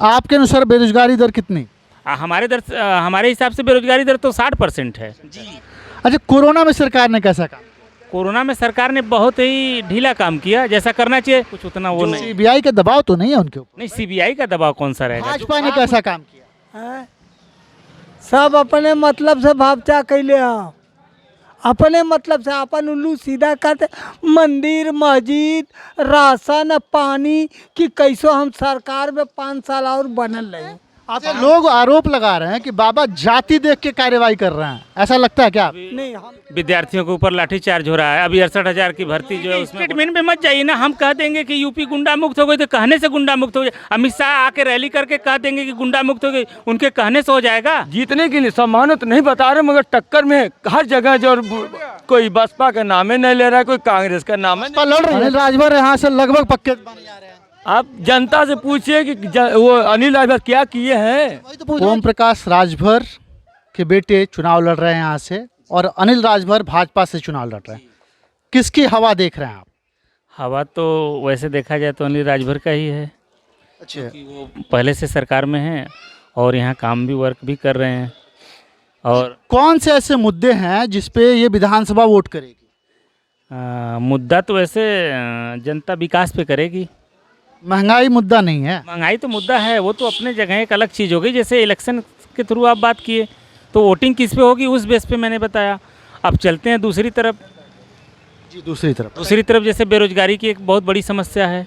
आपके अनुसार बेरोजगारी दर कितनी? हमारे हिसाब से बेरोजगारी दर तो 60% है जी। अच्छा, कोरोना में सरकार ने कैसा काम? कोरोना में सरकार ने बहुत ही ढीला काम किया, जैसा करना चाहिए कुछ उतना वो नहीं। सीबीआई का दबाव तो नहीं है उनके ऊपर? नहीं, सीबीआई का दबाव कौन सा रहेगा? भाजपा ने कैसा काम किया? हैं? सब अपने मतलब से भावचा कैले हैं, अपने मतलब से अपन उल्लू सीधा करते। मंदिर मस्जिद राशन पानी की कैसो हम सरकार में 5 साल और बनल रहे। अच्छा, लोग आरोप लगा रहे हैं कि बाबा जाति देख के कार्रवाई कर रहे हैं, ऐसा लगता है क्या? नहीं, हम विद्यार्थियों के ऊपर लाठीचार्ज हो रहा है। अभी 68,000 की भर्ती जो है उसमें स्टेटमेंट में मत जाइए ना। हम कह देंगे कि यूपी गुंडा मुक्त हो गई तो कहने से गुंडा मुक्त हो जाए। अमित शाह आके रैली करके कह देंगे कि गुंडा मुक्त हो गई, उनके कहने से हो जाएगा? जीतने की सम्मानित नहीं बता रहे, मगर टक्कर में हर जगह जो कोई बसपा का नाम नहीं ले रहा है, कोई कांग्रेस का नाम है। लड़ रही है। अनिल राजभर यहाँ से लगभग पक्के बन जा रहे हैं। आप जनता से पूछिए कि वो अनिल राजभर क्या किए हैं। ओम प्रकाश राजभर के बेटे चुनाव लड़ रहे हैं यहाँ से, और अनिल राजभर भाजपा से चुनाव लड़ रहे हैं। किसकी हवा देख रहे हैं आप? हवा तो वैसे देखा जाए तो अनिल राजभर का ही है। अच्छा, कि वो पहले से सरकार में हैं और यहाँ काम भी वर्क भी कर रहे हैं। और कौन से ऐसे मुद्दे हैं जिसपे ये विधानसभा वोट करेगी? मुद्दा तो वैसे जनता विकास पे करेगी। महंगाई मुद्दा नहीं है? महंगाई तो मुद्दा है, वो तो अपने जगह एक अलग चीज़ हो गई। जैसे इलेक्शन के थ्रू आप बात किए तो वोटिंग किस पे होगी उस बेस पे मैंने बताया। अब चलते हैं दूसरी तरफ। जी, दूसरी तरफ जैसे बेरोजगारी की एक बहुत बड़ी समस्या है।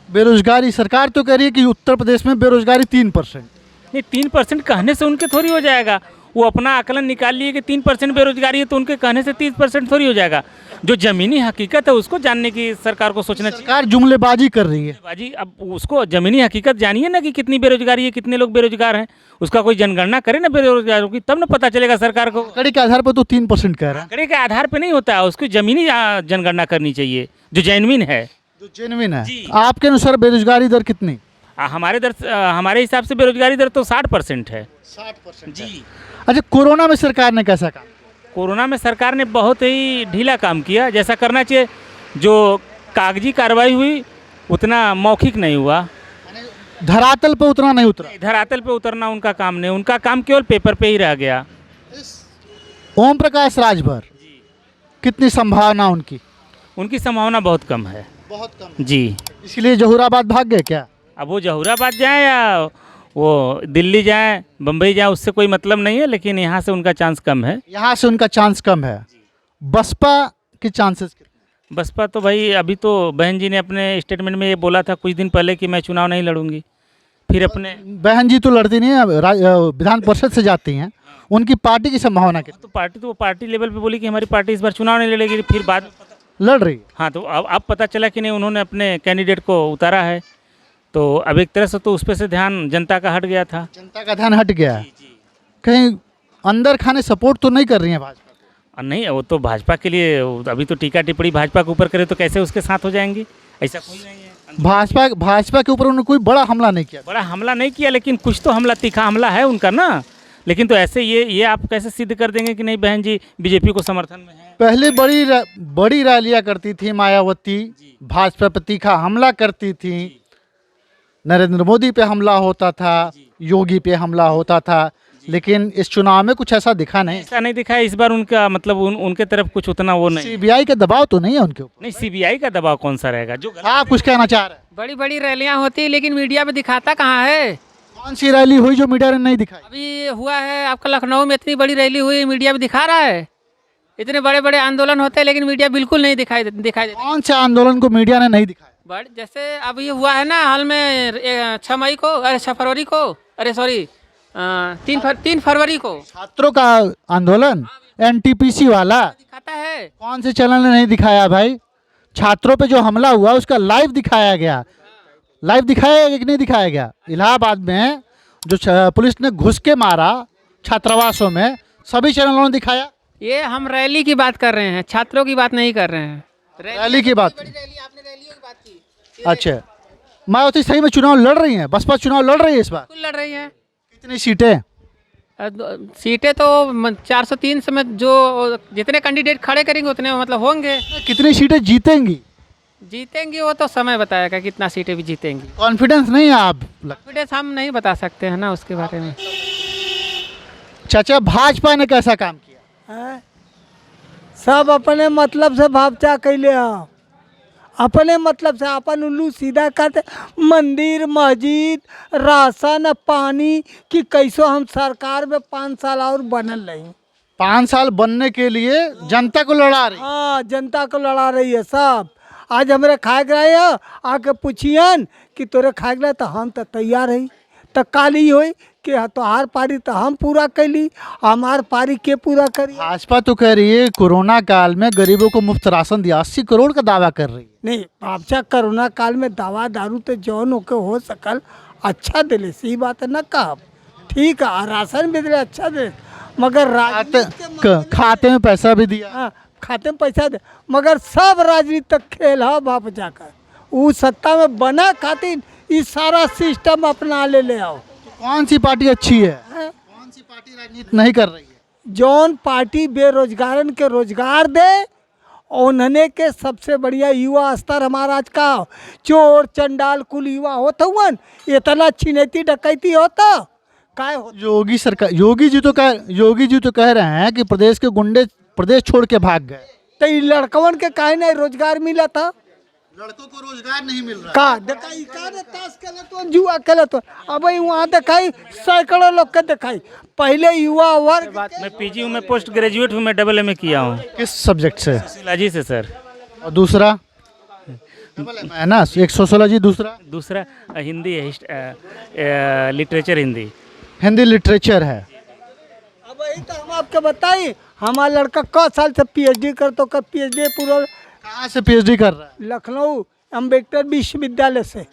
बेरोजगारी, सरकार तो कह रही है कि उत्तर प्रदेश में बेरोजगारी 3%। नहीं, 3% कहने से उनके थोड़ी हो जाएगा। वो अपना आकलन निकाल लिए कि 3% बेरोजगारी है तो उनके कहने से 30% थोड़ी हो जाएगा। जो ज़मीनी हकीकत है उसको जानने की सरकार को सोचना चाहिए। सरकार जुमलेबाजी कर रही है। बाजी, अब उसको ज़मीनी हकीकत जानिए ना कि कितनी बेरोजगारी है, कितने लोग बेरोजगार हैं। उसका कोई जनगणना करे ना बेरोजगारों की, तब ना पता चलेगा सरकार को। आंकड़े के आधार पर तो 3% कह रहा है। आंकड़े के आधार पे नहीं होता है, उसकी ज़मीनी जनगणना करनी चाहिए जो जेन्युइन है, जो जेन्युइन है। जी। आपके अनुसार बेरोजगारी दर कितनी? हमारे हिसाब से बेरोजगारी दर तो 60% है 60% जी। अच्छा, कोरोना में सरकार ने कैसा काम? कोरोना में सरकार ने बहुत ही ढीला काम किया, जैसा करना चाहिए। जो कागजी कार्रवाई हुई उतना मौखिक नहीं हुआ। धरातल पे उतना नहीं उतरा। धरातल पे उतरना उनका काम नहीं, उनका काम केवल पेपर पे ही रह गया। ओम प्रकाश राजभर, कितनी संभावना उनकी? उनकी संभावना बहुत कम है। बहुत कम जी। इसलिए जहूराबाद भाग गए क्या? अब वो जहूराबाद जाए या वो दिल्ली जाए बम्बई जाए उससे कोई मतलब नहीं है, लेकिन यहाँ से उनका चांस कम है। यहाँ से उनका चांस कम है। बसपा के चांसेस कितने? बसपा तो भाई अभी तो बहन जी ने अपने स्टेटमेंट में ये बोला था कुछ दिन पहले कि मैं चुनाव नहीं लड़ूंगी। फिर अपने बहन जी तो लड़ती नहीं है, विधान परिषद से जाती हैं। उनकी पार्टी की संभावना कितनी? तो पार्टी लेवल पे बोली कि हमारी पार्टी इस बार चुनाव नहीं लड़ेगी। फिर बाद लड़ रही है। हाँ, तो अब पता चला कि नहीं, उन्होंने अपने कैंडिडेट को उतारा है। तो अब एक तरह से तो उस पर से ध्यान जनता का हट गया था। जनता का ध्यान हट गया है। कहीं अंदर खाने सपोर्ट तो नहीं कर रही है भाजपा? नहीं, वो तो भाजपा के लिए अभी तो टीका टिप्पणी भाजपा के ऊपर करे तो कैसे उसके साथ हो जाएंगी? ऐसा कोई नहीं है। भाजपा के ऊपर उन्होंने कोई बड़ा हमला नहीं किया। बड़ा हमला नहीं किया, लेकिन कुछ तो हमला, तीखा हमला है उनका ना। लेकिन तो ऐसे ये आप कैसे सिद्ध कर देंगे कि नहीं बहन जी बीजेपी को समर्थन में है? पहले बड़ी रैलियां करती थी मायावती, भाजपा पर तीखा हमला करती थी। नरेंद्र मोदी पे हमला होता था, योगी पे हमला होता था, लेकिन इस चुनाव में कुछ ऐसा दिखा नहीं। ऐसा नहीं दिखा इस बार उनका, मतलब उनके तरफ कुछ उतना वो नहीं। सीबीआई का दबाव तो नहीं है उनके ऊपर? नहीं, सीबीआई का दबाव कौन सा रहेगा? जो आप कुछ कहना चाह रहे हैं? बड़ी बड़ी रैलियां होती है लेकिन मीडिया में दिखाता कहाँ है? कौन सी रैली हुई जो मीडिया ने नहीं दिखाई? अभी हुआ है आपका लखनऊ में, इतनी बड़ी रैली हुई, मीडिया में दिखा रहा है। इतने बड़े बड़े आंदोलन होते हैं लेकिन मीडिया बिल्कुल नहीं दिखाई देता। कौन से आंदोलन को मीडिया ने नहीं दिखाया? बट जैसे अब ये हुआ है ना हाल में 6 मई को, अरे 6 फरवरी को, अरे सॉरी 3 फरवरी को छात्रों का आंदोलन, एनटीपीसी वाला दिखाता है। कौन से चैनल ने नहीं दिखाया भाई? छात्रों पे जो हमला हुआ उसका लाइव दिखाया गया। लाइव दिखाया गया कि नहीं दिखाया गया? इलाहाबाद में जो पुलिस ने घुस के मारा छात्रावासों में, सभी चैनलों ने दिखाया। ये हम रैली की बात कर रहे हैं, छात्रों की बात नहीं कर रहे हैं। रैली की बात। आपने रैलियों की बात की। अच्छा, मायावती सही में चुनाव लड़ रही हैं? बसपा चुनाव लड़ रही है इस बार? बिल्कुल लड़ रही है। कितनी सीटें? सीटें तो 403 में जो जितने कैंडिडेट खड़े करेंगे उतने मतलब होंगे। कितनी सीटें जीतेंगी? जीतेंगी वो तो समय बताएगा कितना सीटें भी जीतेंगी। कॉन्फिडेंस नहीं है आप कॉन्फिडेंस हम नहीं बता सकते हैं ना उसके बारे में। चाचा भाजपा ने कैसा काम किया? हैं? सब अपने मतलब से भावचा कैले हैं, अपने मतलब से अपन उल्लू सीधा करते। मंदिर मस्जिद राशन पानी कि कैसो हम सरकार में 5 साल और बनल रही। 5 साल बनने के लिए जनता को लड़ा रही। हाँ जनता को लड़ा रही है सब। आज हमारे खाए गए है, आके पूछियन कि तोरे खाए गए तो हम तो तैयार है। तो काली होई कि तोहार पारी तो हम पूरा कैली, हमार पारी के पूरा करी। भाजपा तो कह रही है कोरोना काल में गरीबों को मुफ्त राशन दिया, 80 करोड़ का दावा कर रही है। नहीं भावचा कोरोना काल में दवा दारू तो जौन होके हो सकल अच्छा दिले, सही बात है ना कहा। ठीक है राशन भी दिले अच्छा दिले, मगर राजनीति के खाते में पैसा भी दिया। हाँ खाते में पैसा दे, मगर सब राजनीतिक खेल है बाप जाकर। वो सत्ता में बना खातिर इस सारा सिस्टम अपना ले आओ। कौन सी पार्टी अच्छी है? कौन सी पार्टी राजनीति नहीं कर रही है? जौन पार्टी बेरोजगारन के रोजगार दे उन्होंने के सबसे बढ़िया युवा स्तर हमारा आज का। चोर चंडाल कुल युवा होता हुआ इतना छिनैती डकैती होता काय होता। योगी सरकार योगी जी तो कह रहे हैं कि प्रदेश के गुंडे प्रदेश छोड़ के भाग गए। तो ये लड़कवन के काहे नहीं रोजगार मिला था? लड़कों को रोजगार नहीं मिल रहा। का दिखाई का ताश खेले तो जुआ खेले तो अब वहाँ दिखाई सैकड़ों लोग के दिखाई। पहले युवा वर्ग मैं पीजी हूँ, मैं पोस्ट ग्रेजुएट हूँ, मैं डबल एमए किया हूँ। किस सब्जेक्ट से? सोशियोलॉजी से सर। और दूसरा है ना 116 जी। दूसरा हिंदी है, लिटरेचर हिंदी। हिंदी लिटरेचर है। अब वही तो हम आपके बताइए। हमारा लड़का क साल से पीएचडी कर तो कर पीएचडी पूरा कहाँ से पीएचडी कर रहा है? लखनऊ अम्बेडकर विश्वविद्यालय से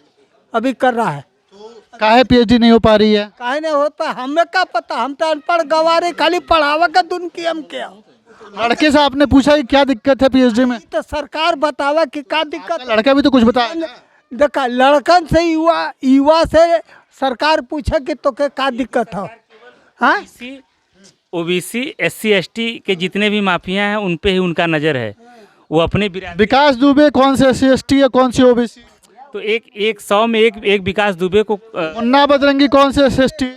अभी कर रहा है। काहे पीएचडी नहीं हो पा रही है? काहे नहीं होता हमें क्या पता, हम तो अनपढ़ गवारे खाली पढ़ावा का दुन की हम क्या। लड़के से आपने पूछा कि क्या दिक्कत है पीएचडी में? तो सरकार बतावा कि क्या दिक्कत। लड़का भी तो कुछ बताया। देखा लड़कन से युवा से सरकार पूछे कि तो के क्या दिक्कत है। हाँ ओबीसी SC ST के जितने भी माफिया हैं उन पे ही उनका नज़र है। वो अपने विकास दुबे कौन से SC/ST या कौन सी ओबीसी? तो एक 100 में एक विकास दुबे को मुन्ना बजरंगी कौन से SC/ST?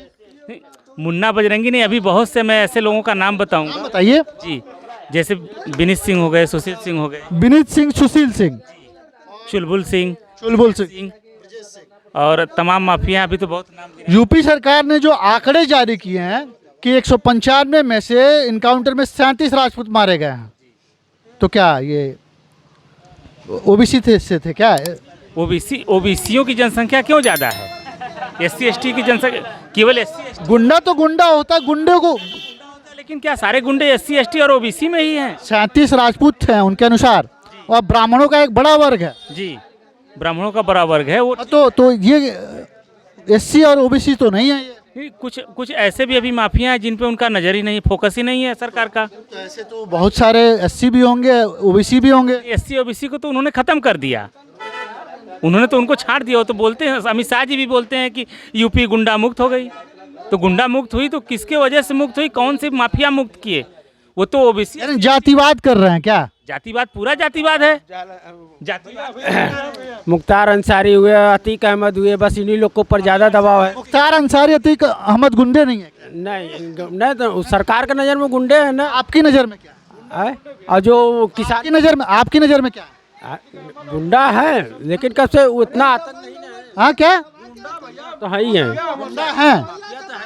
मुन्ना बजरंगी नहीं, अभी बहुत से मैं ऐसे लोगों का नाम बताऊंगा। बताइए जी, जैसे विनीत सिंह हो गए, सुशील सिंह हो गए, विनीत सिंह, सुशील सिंह, चुलबुल सिंह और तमाम माफिया अभी तो बहुत नाम। यूपी सरकार ने जो आंकड़े जारी किए हैं कि 195 में से इनकाउंटर में 37 राजपूत मारे गए हैं, तो क्या ये ओबीसी से थे क्या? ओबीसीयों की जनसंख्या क्यों ज़्यादा है? SC ST की जनसंख्या केवल SC गुंडा तो गुंडा होता है, गुंडे को लेकिन क्या सारे गुंडे SC ST और ओबीसी में ही हैं? 37 राजपूत हैं उनके अनुसार, और ब्राह्मणों का एक बड़ा वर्ग है। जी, ब्राह्मणों का बड़ा वर्ग है वो। तो ये SC और ओबीसी तो नहीं है ये। कुछ ऐसे भी अभी माफिया हैं जिन पे उनका नज़र ही नहीं, फोकस ही नहीं है सरकार का। तो ऐसे तो बहुत सारे SC भी होंगे, ओबीसी भी होंगे। SC OBC को तो उन्होंने ख़त्म कर दिया, उन्होंने तो उनको छाट दिया। वो तो बोलते हैं, अमित शाह जी भी बोलते हैं कि यूपी गुंडा मुक्त हो गई। तो गुंडा मुक्त हुई तो किसके वजह से मुक्त हुई? कौन से माफिया मुक्त किए? वो तो ओबीसी। यानी जातिवाद कर रहे हैं क्या? जातिवाद, पूरा जातिवाद है। जातिवाद मुख्तार अंसारी हुए, अतीक अहमद हुए, बस इन्हीं लोग के ऊपर ज़्यादा दबाव है। मुख्तार अंसारी, अतीक अहमद गुंडे नहीं है? नहीं तो सरकार के नज़र में गुंडे हैं ना। आपकी नज़र में क्या है? और जो किसान आपकी नज़र में क्या है? गुंडा है, लेकिन कब से उतना आतंक नहीं है। हाँ क्या तो है ही है, गुंडा है?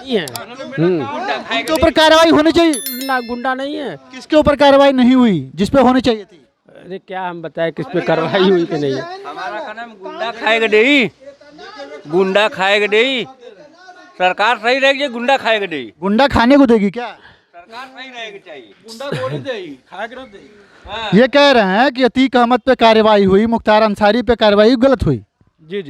ही है। इनके ऊपर कार्रवाई होनी चाहिए। ना गुंडा नहीं है। किसके ऊपर कार्रवाई नहीं हुई जिस पे होनी चाहिए थी? अरे क्या हम बताएं किस पे कार्रवाई हुई कि नहीं। हमारा का नाम गुंडा खाएगा डेई, गुंडा खाएगा डेई। सरकार सही रहेगी, गुंडा खाएगा डेई। गुंडा खाने को देगी क्या? सरकार सही रहेगी चाहिए, गुंडा गोली देगी, खाएगा देगी। ये कह रहे हैं कि अतीक अहमद पे कार्रवाई हुई, मुख्तार अंसारी पे कार्रवाई गलत हुई। जी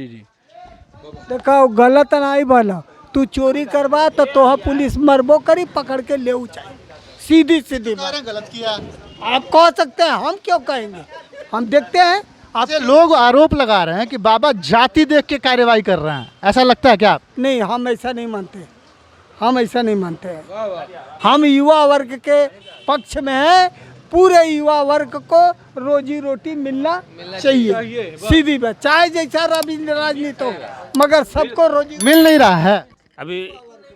देखो गलत नहीं बोला, तू चोरी करवा तो तोह पुलिस मरबो करी, पकड़ के ले चाहिए। सीधी बात। गलत किया आप कह सकते हैं, हम क्यों कहेंगे? हम देखते हैं। आपसे लोग आरोप लगा रहे हैं कि बाबा जाति देख के कार्रवाई कर रहे हैं, ऐसा लगता है क्या आप? नहीं, हम ऐसा नहीं मानते, हम ऐसा नहीं मानते हैं। हम युवा वर्ग के पक्ष में हैं, पूरे युवा वर्ग को रोजी रोटी मिलना चाहिए। सीधी बात, चाहे जैसा राजनीति हो, मगर सबको रोजी मिल नहीं रहा है। अभी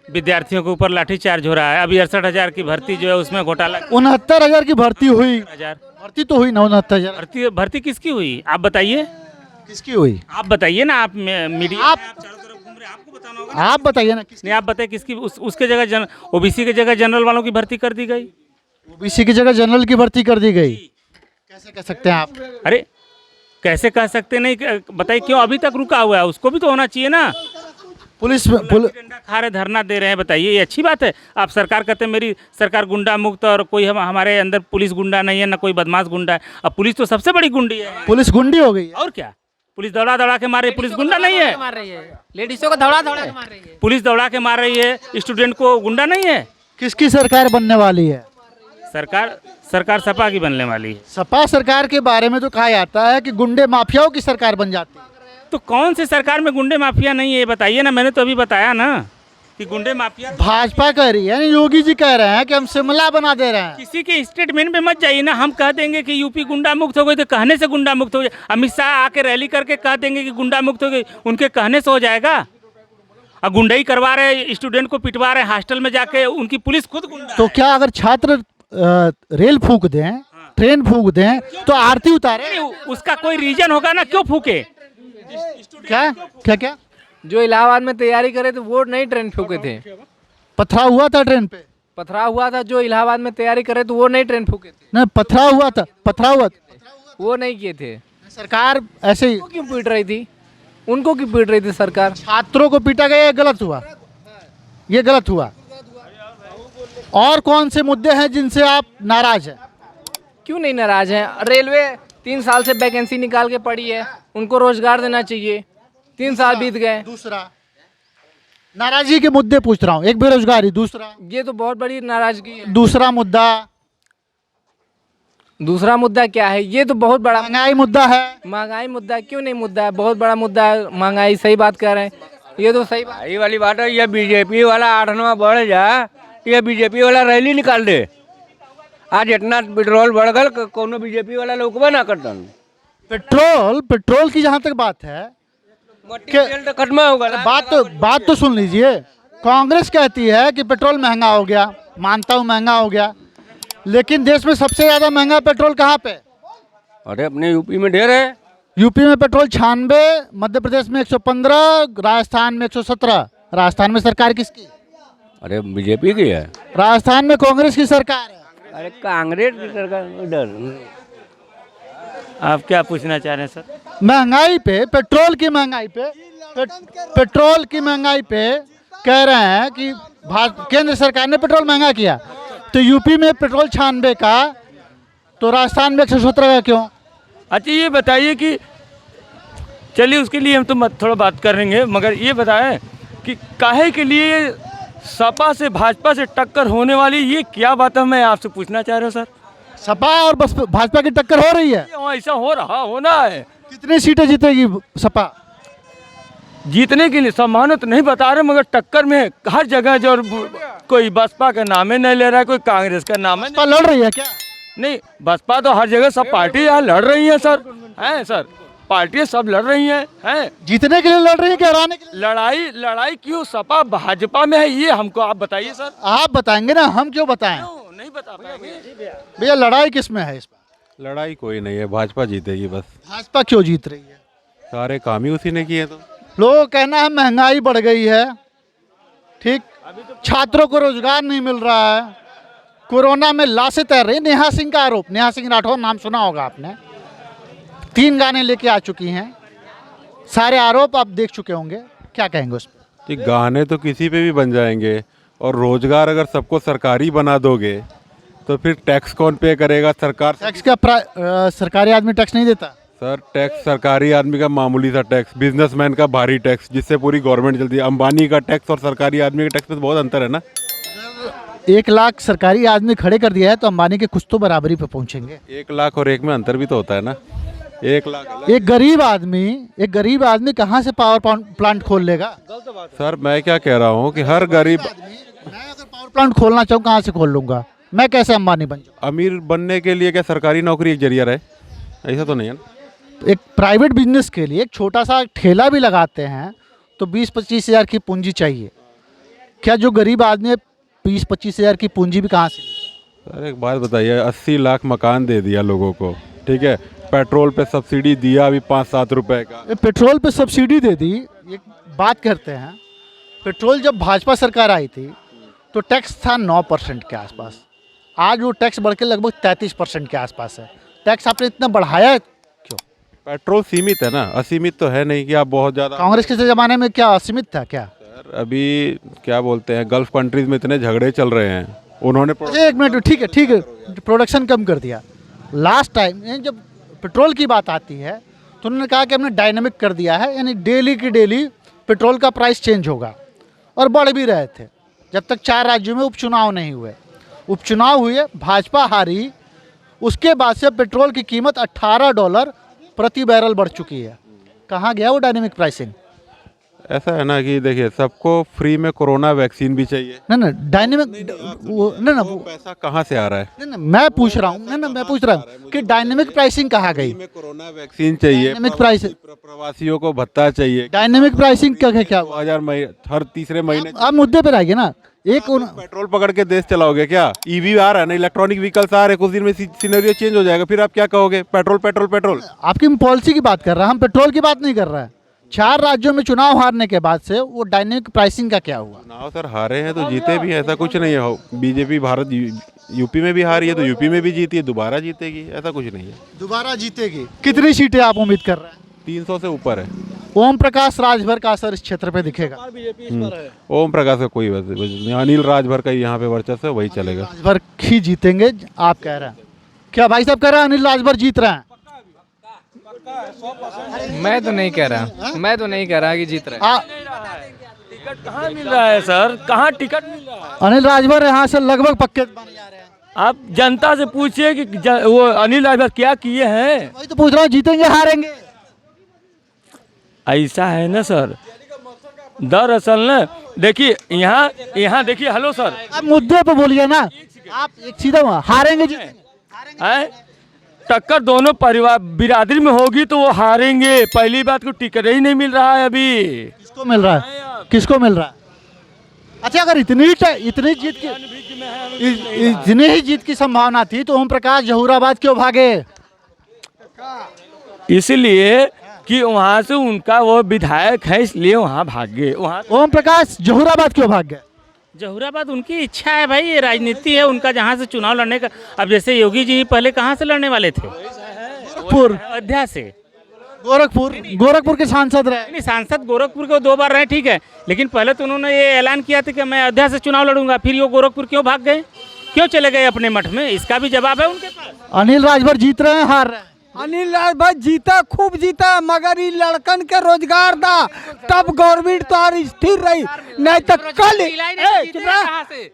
विद्यार्थियों के ऊपर लाठीचार्ज हो रहा है। अभी 68,000 की भर्ती जो है उसमें घोटाला 69,000 की भर्ती हुई। 69,000 भर्ती तो हुई ना 69,000। भर्ती किसकी हुई आप बताइए? किसकी हुई? आप बताइए ना, आप मीडिया आप- आप चारों तरफ घूम रहे हैं, आपको बताना होगा। आप बताइए ना। नहीं, आप बताइए किसकी उसके जगह ओबीसी की जगह जनरल वालों की भर्ती कर दी गई। ओबीसी की जगह जनरल की भर्ती कर दी गई। कैसे कह सकते हैं आप? अरे कैसे कह सकते नहीं, बताइए क्यों अभी तक रुका हुआ है? उसको भी तो होना चाहिए ना। पुलिस डंडा खा रहे, धरना दे रहे हैं, बताइए ये अच्छी बात है? आप सरकार कहते हैं मेरी सरकार गुंडा मुक्त और कोई हमारे अंदर पुलिस गुंडा नहीं है, ना कोई बदमाश गुंडा है। अब पुलिस तो सबसे बड़ी गुंडी है। पुलिस गुंडी हो गई है। और क्या, पुलिस दौड़ा दौड़ा के मार रही है, पुलिस गुंडा नहीं है। मार रही है, लेडीजों को दौड़ा दौड़ा के मार रही है। पुलिस दौड़ा के मार रही है, स्टूडेंट को गुंडा नहीं है। किसकी सरकार बनने वाली है? सरकार सपा की बनने वाली है। सपा सरकार के बारे में तो कहा जाता है कि गुंडे माफियाओं की सरकार बन जाती है। तो कौन सी सरकार में गुंडे माफिया नहीं है, ये बताइए ना। मैंने तो अभी बताया ना कि गुंडे माफिया। भाजपा कह रही है, योगी जी कह रहे हैं कि हम शिमला बना दे रहे हैं। किसी के स्टेटमेंट में मत जाइए ना। हम कह देंगे कि यूपी गुंडा मुक्त हो गई तो कहने से गुंडा मुक्त हो जाए। अमित शाह आके रैली करके कह देंगे कि गुंडा मुक्त हो गई, उनके कहने से हो जाएगा? और गुंडाई करवा रहे, स्टूडेंट को पिटवा रहे हॉस्टल में जाके, उनकी पुलिस खुद गुंडा तो क्या अगर छात्र रेल फूक दें, ट्रेन फूक दें, तो आरती उतारे? है। उसका कोई रीजन होगा ना, क्यों फूके? क्या क्या क्या जो इलाहाबाद में तैयारी करे थे वो नहीं ट्रेन फूके थे। पथरा हुआ था ट्रेन पे? पथराव हुआ था, जो इलाहाबाद में तैयारी करे तो वो नहीं ट्रेन फूके थे, नहीं, पथरा हुआ था। वो नहीं किए थे। सरकार ऐसे ही उनको क्यों पीट रही थी? उनको क्यों पीट रही थी सरकार? छात्रों को पीटा गया, ये गलत हुआ, ये गलत हुआ। और कौन से मुद्दे हैं जिनसे आप नाराज हैं? क्यों नहीं नाराज हैं? रेलवे 3 साल से वैकेंसी निकाल के पड़ी है, उनको रोजगार देना चाहिए। 3 साल बीत गए। दूसरा नाराजगी के मुद्दे पूछ रहा हूँ। एक बेरोजगारी, दूसरा ये तो बहुत बड़ी नाराजगी है। दूसरा मुद्दा दूसरा मुद्दा क्या है? ये तो बहुत बड़ा महंगाई मुद्दा है। महंगाई मुद्दा क्यों नहीं? मुद्दा है, बहुत बड़ा मुद्दा है महंगाई। सही बात कह रहे हैं, ये तो सही बात। यही वाली बात है, ये बीजेपी वाला 8वां बढ़ जा, ये बीजेपी वाला रैली निकाल दे। आज इतना पेट्रोल बढ़ गल, कोनो बीजेपी वाला लोग ना करता। पेट्रोल की जहाँ तक बात है, तेल तो खत्म होगा ना। बात तो सुन लीजिए। कांग्रेस कहती है कि पेट्रोल महंगा हो गया, मानता हूँ महंगा हो गया, लेकिन देश में सबसे ज्यादा महंगा पेट्रोल कहाँ पे? अरे अपने यूपी में ढेर है। यूपी में पेट्रोल 96, मध्य प्रदेश में 115, राजस्थान में 117। राजस्थान में सरकार किसकी? अरे बीजेपी की है। राजस्थान में कांग्रेस की सरकार है। अरे कांग्रेस की सरकार उधर। आप क्या पूछना चाह रहे हैं सर? महंगाई पे, पेट्रोल की महंगाई पे, पेट्रोल की महंगाई पे कह रहे हैं कि केंद्र सरकार ने पेट्रोल महंगा किया। तो यूपी में पेट्रोल 96 का, तो राजस्थान में 117 का क्यों? अच्छा ये बताइए कि चलिए उसके लिए हम तो थोड़ा बात करेंगे, मगर ये बताएं कि काहे के लिए सपा से भाजपा से टक्कर होने वाली, ये क्या बात है? मैं आपसे पूछना चाह रहा हूँ सर। सपा और भाजपा की टक्कर हो रही है। ऐसा हो रहा होना है। कितनी सीटें जीतेगी सपा? जीतने के लिए सम्मानित तो नहीं बता रहे, मगर टक्कर में हर जगह जो कोई बसपा का नाम ही नहीं ले रहा है, कोई कांग्रेस का नाम है सपा लड़ रही है क्या? नहीं। बसपा तो हर जगह सब पार्टी यहाँ लड़ रही है सर, हैं सर, पार्टियाँ सब लड़ रही हैं। जीतने के लिए लड़ रही है कि हराने के लिए? लड़ाई क्यों सपा भाजपा में है, ये हमको आप बताइए सर। आप बताएंगे ना, हम क्यों बताएं? नहीं बता पाएंगे भैया लड़ाई किस में है इस बार? लड़ाई कोई नहीं है, भाजपा जीतेगी बस। भाजपा क्यों जीत रही है? सारे काम ही उसी ने किए। तो लोगों का कहना है महंगाई बढ़ गई है, ठीक, छात्रों को रोजगार नहीं मिल रहा है, कोरोना में लाशें तैर रही। नेहा सिंह का आरोप, नेहा सिंह राठौर नाम सुना होगा आपने, 3 गाने लेके आ चुकी हैं, सारे आरोप आप देख चुके होंगे, क्या कहेंगे उस पर? जी, गाने तो किसी पे भी बन जाएंगे, और रोजगार अगर सबको सरकारी बना दोगे तो फिर टैक्स कौन पे करेगा? सरकार। टैक्स का सरकारी आदमी टैक्स नहीं देता सर। टैक्स सरकारी आदमी का मामूली सा टैक्स, बिजनेसमैन का भारी टैक्स, जिससे पूरी गवर्नमेंट चलती है। अंबानी का टैक्स और सरकारी आदमी के टैक्स में तो बहुत अंतर है ना। 1 लाख सरकारी आदमी खड़े कर दिया है तो अंबानी के कुछ तो बराबरी पे पहुंचेंगे। 1 लाख और 1 में अंतर भी तो होता है ना। 1 लाख अलग। एक गरीब आदमी कहाँ से पावर प्लांट खोल लेगा? सर मैं क्या कह रहा हूँ कि हर गरीब, मैं अगर पावर प्लांट खोलना चाहूँ कहाँ से खोल लूँगा? मैं कैसे अंबानी बन जाऊँ? अमीर बनने के लिए क्या सरकारी नौकरी एक जरिया रहे? ऐसा तो नहीं है ना। एक प्राइवेट बिजनेस के लिए एक छोटा सा ठेला भी लगाते हैं तो 20-25 हज़ार की पूंजी चाहिए। क्या जो गरीब आदमी है 20-25 हज़ार की पूंजी भी कहाँ से लेगा? सर एक बात बताइए, 80 लाख मकान दे दिया लोगों को, ठीक है, पेट्रोल पे सब्सिडी दिया अभी 5-7 रुपए का। ये पेट्रोल पे सब्सिडी दे दी। एक बात करते हैं, पेट्रोल जब भाजपा सरकार आई थी तो टैक्स था 9% के आसपास, आज वो टैक्स बढ़ के लगभग 33% के आसपास है। टैक्स आपने इतना बढ़ाया क्यों? पेट्रोल सीमित है ना, असीमित तो है नहीं कि आप बहुत ज़्यादा। कांग्रेस के ज़माने में क्या असीमित था क्या? सर अभी क्या बोलते हैं, गल्फ कंट्रीज में इतने झगड़े चल रहे हैं, उन्होंने अच्छा, एक मिनट, ठीक है, प्रोडक्शन कम कर दिया। लास्ट टाइम जब पेट्रोल की बात आती है तो उन्होंने कहा कि हमने डायनामिक कर दिया है, यानी डेली की डेली पेट्रोल का प्राइस चेंज होगा, और बढ़ भी रहे थे जब तक 4 राज्यों में उपचुनाव नहीं हुए। उपचुनाव हुए, भाजपा हारी, उसके बाद से पेट्रोल की कीमत $18 प्रति बैरल बढ़ चुकी है। कहाँ गया वो डायनेमिक प्राइसिंग? ऐसा है ना कि देखिए, सबको फ्री में कोरोना वैक्सीन भी चाहिए। ना डायनेमिक वो पैसा कहाँ से आ रहा है? ना मैं पूछ रहा हूँ कि डायनेमिक प्राइसिंग कहाँ गई? में कोरोना वैक्सीन चाहिए, डायनेमिक प्राइस, प्रवासियों को भत्ता चाहिए। डायनेमिक प्राइसिंग क्या हुआ? 2000 हर तीसरे महीने। आप मुद्दे पर आएंगे ना। एक पेट्रोल पकड़ के देश चलाओगे क्या? ईवी आ रहा है ना, इलेक्ट्रॉनिक व्हीकल्स आ रहे हैं, कुछ दिन में सिनेरियो चेंज हो जाएगा, फिर आप क्या कहोगे? Petrol petrol petrol. आपकी पॉलिसी की बात कर रहा है, हम पेट्रोल की बात नहीं कर रहे हैं। 4 राज्यों में चुनाव हारने के बाद से वो डायनेमिक प्राइसिंग का क्या हुआ? चुनाव सर हारे हैं तो जीते भी हैं, ऐसा कुछ नहीं है। बीजेपी भारत यूपी में भी हारी है तो यूपी में भी जीती है, दोबारा जीतेगी, ऐसा कुछ नहीं है। दोबारा जीतेगी। कितनी सीटें आप उम्मीद कर रहे हैं? 300 से ऊपर है। ओम प्रकाश राजभर का असर इस क्षेत्र पे दिखेगा? ओम प्रकाश का कोई वजह नहीं, अनिल राजभर का यहाँ पे वर्चस्व है, वही चलेगा। राजभर ही जीतेंगे आप कह रहे हैं? क्या भाई साहब कह रहे हैं अनिल राजभर जीत रहे हैं? मैं तो नहीं कह रहा कि जीत रहा है। टिकट कहाँ मिल रहा है सर? कहाँ टिकट मिल रहा है? अनिल राजभर यहाँ से लगभग पक्के बन जा रहे हैं। आप जनता से पूछिए कि वो अनिल राजभर क्या किए हैं। वही तो पूछ रहा हूँ, जीतेंगे हारेंगे? ऐसा है ना सर, दरअसल ना देखिए, यहाँ देखिए, हेलो सर, आप मुद्दे पे बोलिए ना। आप एक सीधा हारेंगे जीतेंगे? हैं? टक्कर दोनों परिवार बिरादरी में होगी तो वो हारेंगे। पहली बात को टिकट ही नहीं मिल रहा है अभी। किसको मिल रहा है? किसको मिल रहा है? अच्छा, अगर इतनी ही जीत की संभावना थी तो ओम प्रकाश जहूराबाद क्यों भागे? इसलिए कि वहाँ से उनका वो विधायक है, इसलिए वहाँ भाग गए। वहाँ ओम प्रकाश जहूराबाद क्यों भाग गए? जहूराबाद उनकी इच्छा है भाई, ये राजनीति है उनका, जहाँ से चुनाव लड़ने का। अब जैसे योगी जी पहले कहाँ से लड़ने वाले थे? अयोध्या से। गोरखपुर के सांसद रहे। नहीं, सांसद गोरखपुर को 2 बार रहे, ठीक है, लेकिन पहले तो उन्होंने ये ऐलान किया था कि मैं अयोध्या से चुनाव लड़ूंगा। फिर ये गोरखपुर क्यों भाग गए, क्यों चले गए अपने मठ में? इसका भी जवाब है उनके पास। अनिल राजभर जीत रहे हैं, हार रहे हैं? अनिल राजभर जीता, खूब जीता, मगर ये लड़कन के रोजगार दा तब गवर्नमेंट तो और स्थिर रही, नहीं तो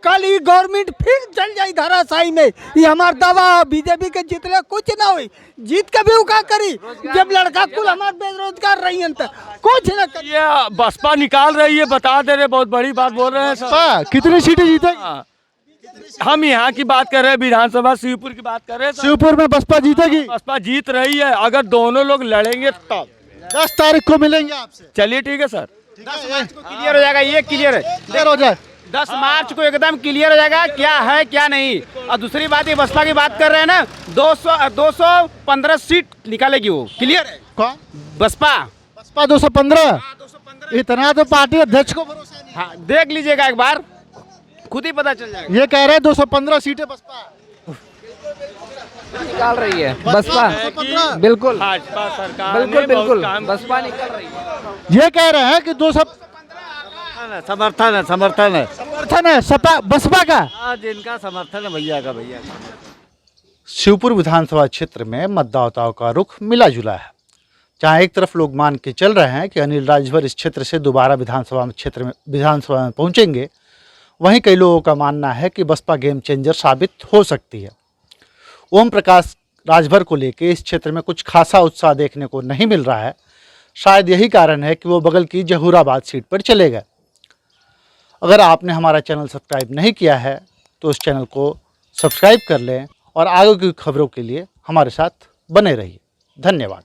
कल ये गवर्नमेंट फिर चल जाई धराशायी में। ये हमार दवा, बीजेपी के जीतले कुछ ना हुई, जीत के भी का करी जब लड़का कुल हमारे बेरोजगार रही हैं तो कुछ ना करी। ये बसपा निकाल रही है, बता दे रहे, बहुत बड़ी बात बोल रहे हैं सर। कितनी सीटें जीतेगी? हम यहाँ की बात कर रहे हैं, विधानसभा शिवपुर की बात कर रहे हैं। शिवपुर में बसपा जीतेगी? बसपा जीत रही है, अगर दोनों लोग लड़ेंगे तब। 10 तारीख को मिलेंगे आपसे। चलिए ठीक है सर। 10 मार्च को क्लियर हो जाएगा, ये क्लियर है। देर हो जाए, 10 मार्च को एकदम क्लियर हो जाएगा क्या है क्या नहीं। और दूसरी बात, ये बसपा की बात कर रहे हैं ना, 215 सीट निकालेगी, वो क्लियर है। कौन? बसपा 215? इतना तो पार्टी अध्यक्ष को भरोसा नहीं। हाँ, देख लीजिएगा एक बार, खुद ही पता चल जाएगा। ये कह रहे हैं 215 सीटें बसपा निकाल रही है, बसपा 215? बिल्कुल, भाजपा सरकार बिल्कुल बसपा निकल रही है। ये कह रहे हैं कि 200 समर्थन है समर्थन है सपा बसपा का। जिनका समर्थन है भैया का। शिवपुर विधानसभा क्षेत्र में मतदाताओं का रुख मिला जुला है। जहाँ एक तरफ लोग मान के चल रहे हैं कि अनिल राजभर इस क्षेत्र से दोबारा विधानसभा में पहुंचेंगे, वहीं कई लोगों का मानना है कि बसपा गेम चेंजर साबित हो सकती है। ओम प्रकाश राजभर को लेकर इस क्षेत्र में कुछ खासा उत्साह देखने को नहीं मिल रहा है। शायद यही कारण है कि वो बगल की जहूराबाद सीट पर चले गए। अगर आपने हमारा चैनल सब्सक्राइब नहीं किया है तो उस चैनल को सब्सक्राइब कर लें और आगे की खबरों के लिए हमारे साथ बने रहिए। धन्यवाद।